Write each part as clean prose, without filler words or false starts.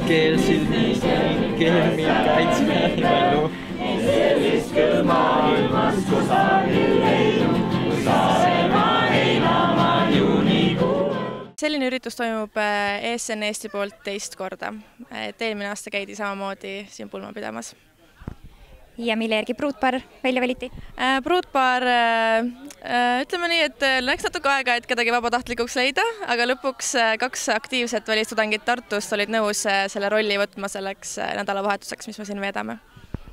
Keel silmis, keel mind kaitseb elu. Selliskel maailmas kusagil leidu, Saaremaa heinamaa juunikuu. Selline üritus toimub ESN Eesti poolt teist korda. Eelmine aasta käidi samamoodi siin pulma pidamas. Ja mille järgi pruutpaar välja valiti? Pruutpaar, ütleme nii, et läks natuke aega, et kedagi vabatahtlikuks leida, aga lõpuks 2 aktiivset välistudengit Tartust olid nõus selle rolli võtma selleks nädalavahetuseks, mis me siin veedame.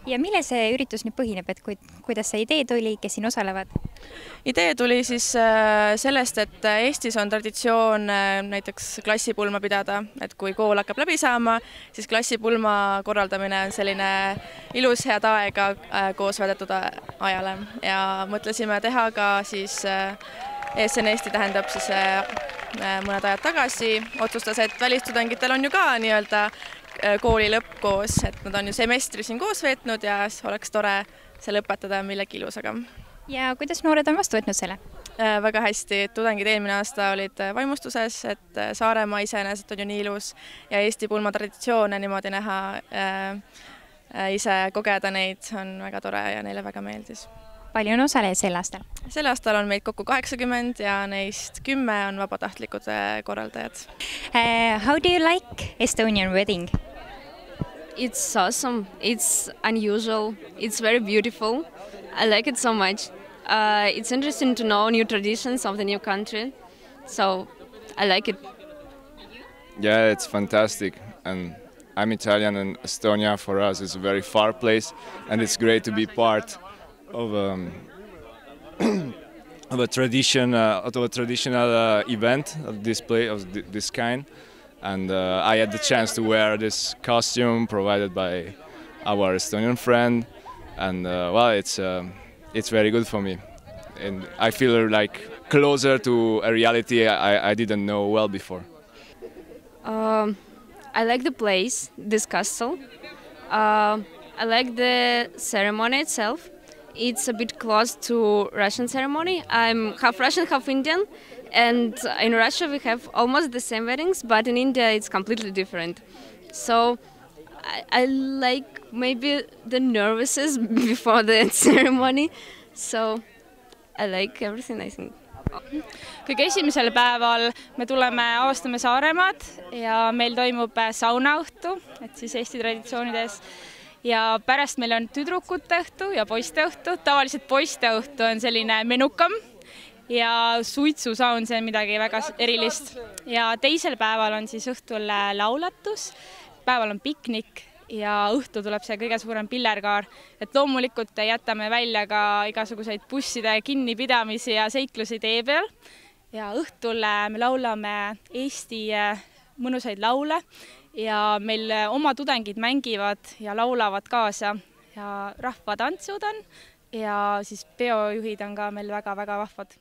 Ja mille see üritus nüüd põhineb, et kuidas see idee tuli, kes siin osalevad? Idee tuli siis sellest, et Eestis on traditsioon näiteks klassipulma pidada, et kui kool hakkab läbi saama, siis klassipulma korraldamine on selline ilus head aega koos veedetud ajale ja mõtlesime teha ka siis ESN Eesti tähendab siis mõned ajad tagasi, otsustas, et välistudengitel on ju ka nii-öelda kooli lõpp koos, et nad on ju semestri siin koos veetnud ja oleks tore see lõpetada millegi ilusaga. Ja kuidas noored on vastu võtnud selle? Väga hästi, tudengid eelmine aasta olid vaimustuses, et Saaremaa iseenesest on ju nii ilus ja Eesti pulma traditsioone niimoodi näha, ise kogeda neid on väga tore ja neile väga meeldis. Palju on osalejaid sel aastal? Sel aastal on meid kokku 80 ja neist 10 on vabatahtlikud korraldajad. How do you like Estonian wedding? It's awesome. It's unusual. It's very beautiful. I like it so much. It's interesting to know new traditions of the new country. So I like it. Yeah, it's fantastic. And I'm Italian and Estonia for us is a very far place. And it's great to be part of a traditional event of this kind, and I had the chance to wear this costume provided by our Estonian friend, and well, it's very good for me, and I feel like closer to a reality I didn't know well before. I like the place, this castle. I like the ceremony itself. It's a bit close to Russian ceremony. I'm half Russian, half Indian, and in Russia we have almost the same weddings, but in India it's completely different. So I like maybe the nervousness before the ceremony, so I like everything, I think. Kõige esimesel päeval me tuleme avastame Saaremaad ja meil toimub saunaõhtu, et siis Eesti traditsioonides. Ja pärast meil on tüdrukute õhtu ja poiste õhtu. Tavaliselt poiste õhtu on selline menukam ja suitsusaun, see on midagi väga erilist. Ja teisel päeval on siis õhtul laulatus, päeval on piknik ja õhtu tuleb see kõige suurem pillerkaar. Et loomulikult jätame välja ka igasuguseid busside kinnipidamisi ja seiklusi tee peal. Ja õhtul me laulame Eesti mõnusaid laule. Ja meil oma tudengid mängivad ja laulavad kaasa ja rahvatantsud on ja siis peojuhid on ka meil väga-väga vahvad.